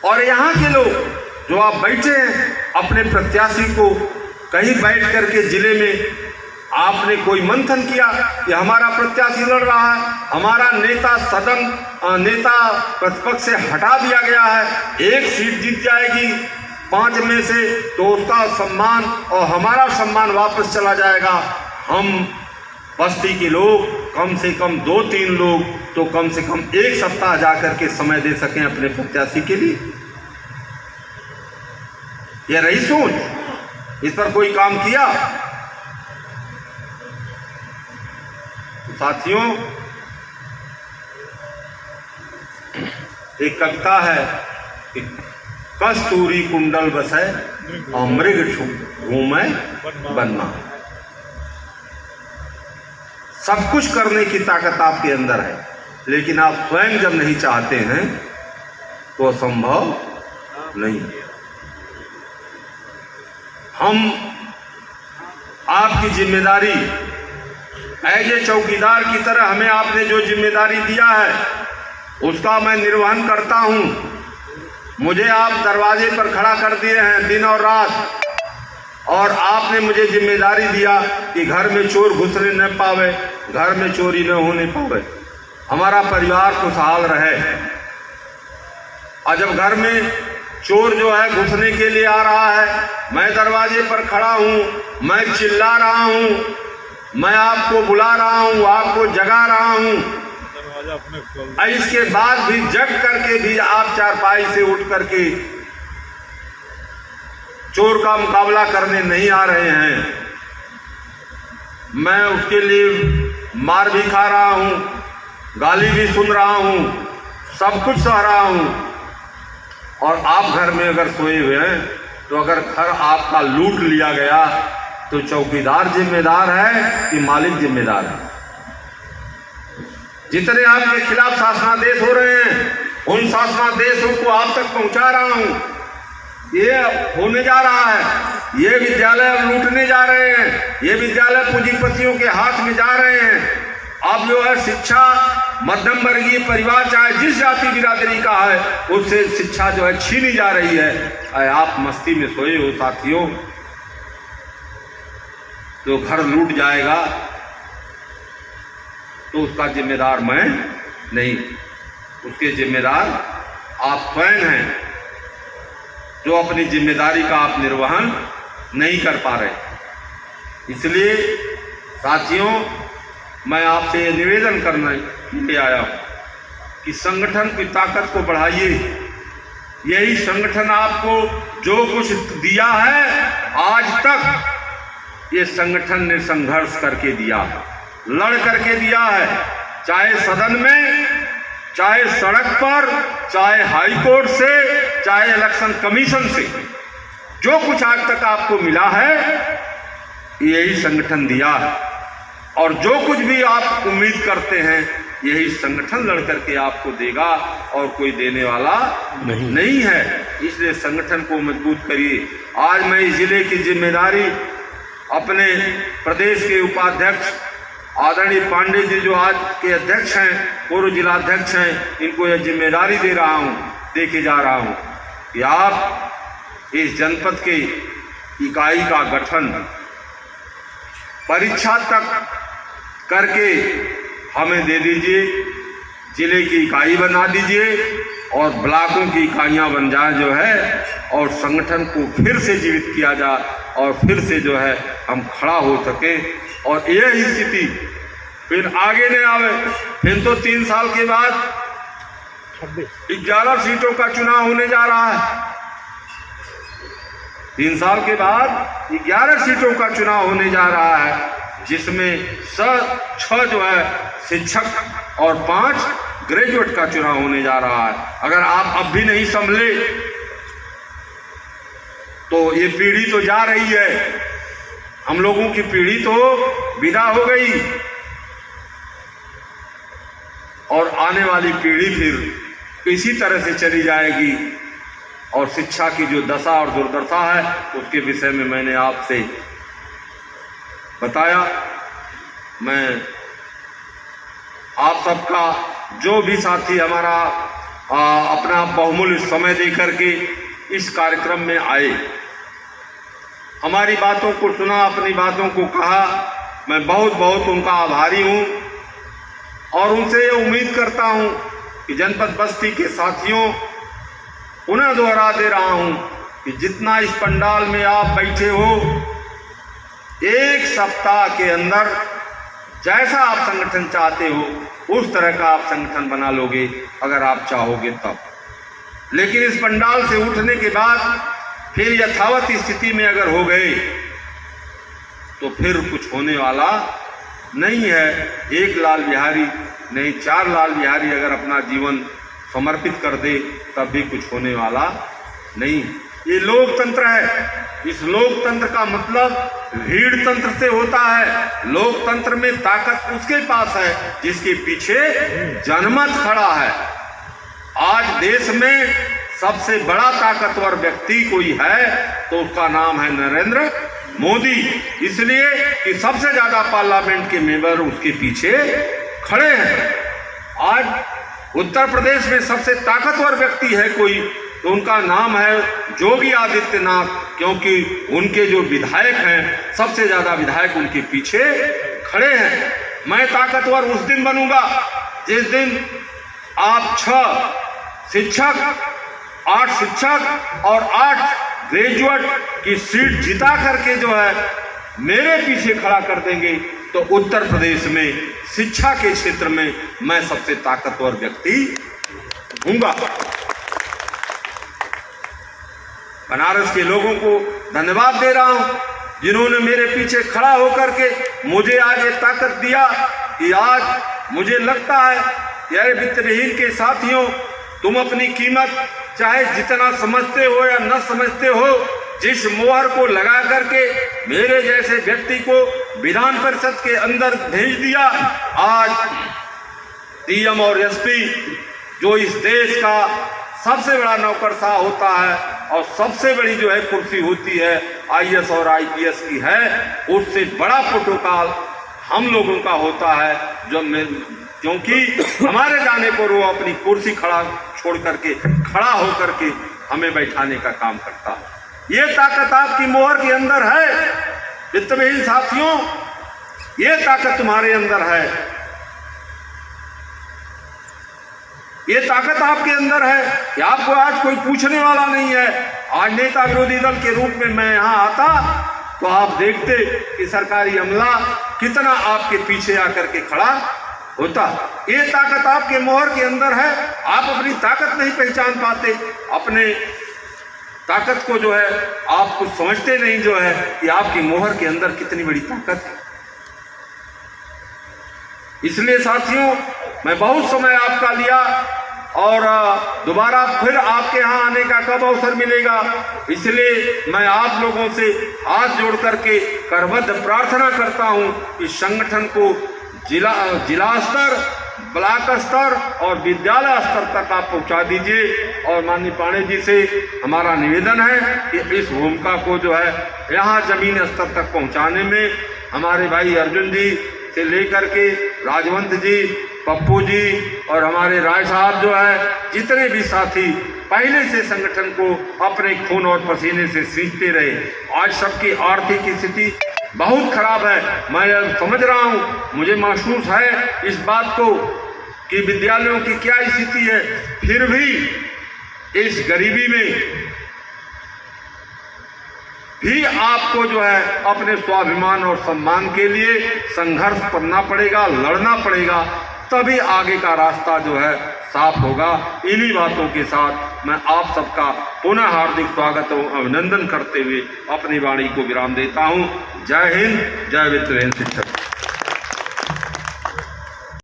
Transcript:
और यहाँ के लोग जो आप बैठे हैं, अपने प्रत्याशी को कहीं बैठ करके जिले में आपने कोई मंथन किया कि हमारा प्रत्याशी लड़ रहा है, हमारा नेता प्रतिपक्ष से हटा दिया गया है, एक सीट जीत जाएगी 5 में से तो उसका सम्मान और हमारा सम्मान वापस चला जाएगा। हम बस्ती के लोग कम से कम 2-3 लोग तो कम से कम 1 सप्ताह जाकर के समय दे सकें अपने प्रत्याशी के लिए। यह रही सोच, इस पर कोई काम किया? साथियों, एक कविता है कि कस्तूरी कुंडल बसै और मृग घूमै बनमा। सब कुछ करने की ताकत आपके अंदर है, लेकिन आप स्वयं जब नहीं चाहते हैं तो असंभव नहीं। हम आपकी जिम्मेदारी एज ए चौकीदार की तरह हमें आपने जो जिम्मेदारी दिया है उसका मैं निर्वहन करता हूं। मुझे आप दरवाजे पर खड़ा कर दिए हैं दिन और रात, और आपने मुझे जिम्मेदारी दिया कि घर में चोर घुसने न पावे, घर में चोरी न होने पावे, हमारा परिवार खुशहाल रहे। और जब घर में चोर जो है घुसने के लिए आ रहा है, मैं दरवाजे पर खड़ा हूं, मैं चिल्ला रहा हूं, मैं आपको बुला रहा हूं, आपको जगा रहा हूं, इसके बाद भी जग करके भी आप चारपाई से उठ करके चोर का मुकाबला करने नहीं आ रहे हैं। मैं उसके लिए मार भी खा रहा हूं, गाली भी सुन रहा हूं, सब कुछ सह रहा हूं, और आप घर में अगर सोए हुए हैं तो अगर घर आपका लूट लिया गया तो चौकीदार जिम्मेदार है कि मालिक जिम्मेदार है? जितने आपके खिलाफ शासनादेश हो रहे हैं उन शासनादेशों को आप तक पहुंचा रहा हूं। ये होने जा रहा है, ये विद्यालय अब लूटने जा रहे हैं, ये विद्यालय पूंजीपतियों के हाथ में जा रहे हैं। अब जो है शिक्षा मध्यम वर्गीय परिवार चाहे जिस जाति बिरादरी का है उससे शिक्षा जो है छीनी जा रही है। आप मस्ती में सोए हो साथियों, तो घर लूट जाएगा तो उसका जिम्मेदार मैं नहीं, उसके जिम्मेदार आप स्वयं हैं जो अपनी जिम्मेदारी का आप निर्वहन नहीं कर पा रहे। इसलिए साथियों, मैं आपसे ये निवेदन करने के लिए आया हूं कि संगठन की ताकत को बढ़ाइए। यही संगठन आपको जो कुछ दिया है आज तक, ये संगठन ने संघर्ष करके दिया, लड़ करके दिया है, चाहे सदन में, चाहे सड़क पर, चाहे हाई कोर्ट से, चाहे इलेक्शन कमीशन से। जो कुछ आज तक आपको मिला है यही संगठन दिया है, और जो कुछ भी आप उम्मीद करते हैं यही संगठन लड़ करके आपको देगा, और कोई देने वाला नहीं है। इसलिए संगठन को मजबूत करिए। आज मैं इस जिले की जिम्मेदारी अपने प्रदेश के उपाध्यक्ष आदरणीय पांडे जी जो आज के अध्यक्ष हैं, पूर्व जिलाध्यक्ष हैं, इनको यह जिम्मेदारी दे रहा हूं, देके जा रहा हूं कि आप इस जनपद के इकाई का गठन परीक्षा तक करके हमें दे दीजिए, जिले की इकाई बना दीजिए और ब्लॉकों की इकाइयां बन जाए जो है, और संगठन को फिर से जीवित किया जाए और फिर से जो है हम खड़ा हो सके, और यह स्थिति फिर आगे नहीं आवे। फिर तो 3 साल के बाद 11 सीटों का चुनाव होने जा रहा है। 3 साल के बाद 11 सीटों का चुनाव होने जा रहा है, जिसमें 6 जो है शिक्षक और 5 ग्रेजुएट का चुनाव होने जा रहा है। अगर आप अब भी नहीं संभले तो ये पीढ़ी तो जा रही है, हम लोगों की पीढ़ी तो विदा हो गई, और आने वाली पीढ़ी फिर इसी तरह से चली जाएगी। और शिक्षा की जो दशा और दुर्दशा है उसके विषय में मैंने आपसे बताया। मैं आप सबका, जो भी साथी हमारा अपना बहुमूल्य समय दे करके इस कार्यक्रम में आए, हमारी बातों को सुना, अपनी बातों को कहा। मैं बहुत बहुत उनका आभारी हूँ और उनसे ये उम्मीद करता हूँ कि जनपद बस्ती के साथियों, पुनः दोहरा दे रहा हूँ कि जितना इस पंडाल में आप बैठे हो, एक सप्ताह के अंदर जैसा आप संगठन चाहते हो उस तरह का आप संगठन बना लोगे अगर आप चाहोगे तब। लेकिन इस पंडाल से उठने के बाद फिर यथावत स्थिति में अगर हो गए तो फिर कुछ होने वाला नहीं है। एक लाल बिहारी नहीं, 4 लाल बिहारी अगर अपना जीवन समर्पित कर दे तब भी कुछ होने वाला नहीं। ये लोकतंत्र है। इस लोकतंत्र का मतलब भीड़ तंत्र से होता है। लोकतंत्र में ताकत उसके पास है जिसके पीछे जनमत खड़ा है। आज देश में सबसे बड़ा ताकतवर व्यक्ति कोई है तो उसका नाम है नरेंद्र मोदी, इसलिए कि सबसे ज्यादा पार्लियामेंट के मेंबर उसके पीछे खड़े हैं। आज उत्तर प्रदेश में सबसे ताकतवर व्यक्ति है कोई तो उनका नाम है योगी आदित्यनाथ, क्योंकि उनके जो विधायक हैं सबसे ज्यादा विधायक उनके पीछे खड़े हैं। मैं ताकतवर उस दिन बनूंगा जिस दिन आप 6 शिक्षक, 8 शिक्षक और 8 ग्रेजुएट की सीट जिता करके जो है मेरे पीछे खड़ा कर देंगे तो उत्तर प्रदेश में शिक्षा के क्षेत्र में मैं सबसे ताकतवर व्यक्ति हूँगा। बनारस के लोगों को धन्यवाद दे रहा हूँ जिन्होंने मेरे पीछे खड़ा होकर के मुझे आज ये ताकत दिया कि आज मुझे लगता है कि अरे वित्तविहीन के साथियों, तुम अपनी कीमत चाहे जितना समझते हो या न समझते हो, जिस मोहर को लगा करके मेरे जैसे व्यक्ति को विधान परिषद के अंदर भेज दिया, आज डीएम और एसपी जो इस देश का सबसे बड़ा नौकरशाह होता है और सबसे बड़ी जो है कुर्सी होती है आईएएस और आईपीएस की है, उससे बड़ा प्रोटोकॉल हम लोगों का होता है। जो क्योंकि हमारे जाने पर वो अपनी कुर्सी छोड़ करके खड़ा होकर के हमें बैठाने का काम करता है। ये ताकत आपकी मोहर के अंदर है वित्तविहीन साथियों, ये ताकत तुम्हारे अंदर है, ये ताकत आपके अंदर है कि आपको आज कोई पूछने वाला नहीं है। आज नेता विरोधी दल के रूप में मैं यहाँ आता तो आप देखते कि सरकारी अमला कितना आपके पीछे आकर के खड़ा होता। ये ताकत आपके मोहर के अंदर है। आप अपनी ताकत नहीं पहचान पाते, अपने ताकत को जो है आप कुछ समझते नहीं जो है कि आपकी मोहर के अंदर कितनी बड़ी ताकत है। इसलिए साथियों, मैं बहुत समय आपका लिया और दोबारा फिर आपके यहाँ आने का कब अवसर मिलेगा, इसलिए मैं आप लोगों से हाथ जोड़ करके करबद्ध प्रार्थना करता हूँ कि संगठन को जिला स्तर, ब्लॉक स्तर और विद्यालय स्तर तक आप पहुँचा दीजिए। और माननीय पांडे जी से हमारा निवेदन है कि इस भूमिका को जो है यहाँ जमीन स्तर तक पहुँचाने में हमारे भाई अर्जुन जी से लेकर के राजवंत जी, पप्पू जी और हमारे राय साहब जो है, जितने भी साथी पहले से संगठन को अपने खून और पसीने से सींचते रहे। आज सबकी आर्थिक स्थिति बहुत खराब है, मैं समझ रहा हूँ, मुझे महसूस है इस बात को कि विद्यालयों की क्या स्थिति है। फिर भी इस गरीबी में भी आपको जो है अपने स्वाभिमान और सम्मान के लिए संघर्ष करना पड़ेगा, लड़ना पड़ेगा, तभी आगे का रास्ता जो है साफ होगा। इन्हीं बातों के साथ मैं आप सबका पुनः हार्दिक स्वागत और अभिनंदन करते हुए अपनी वाणी को विराम देता हूं। जय हिंद, जय वित्तविहीन शिक्षक।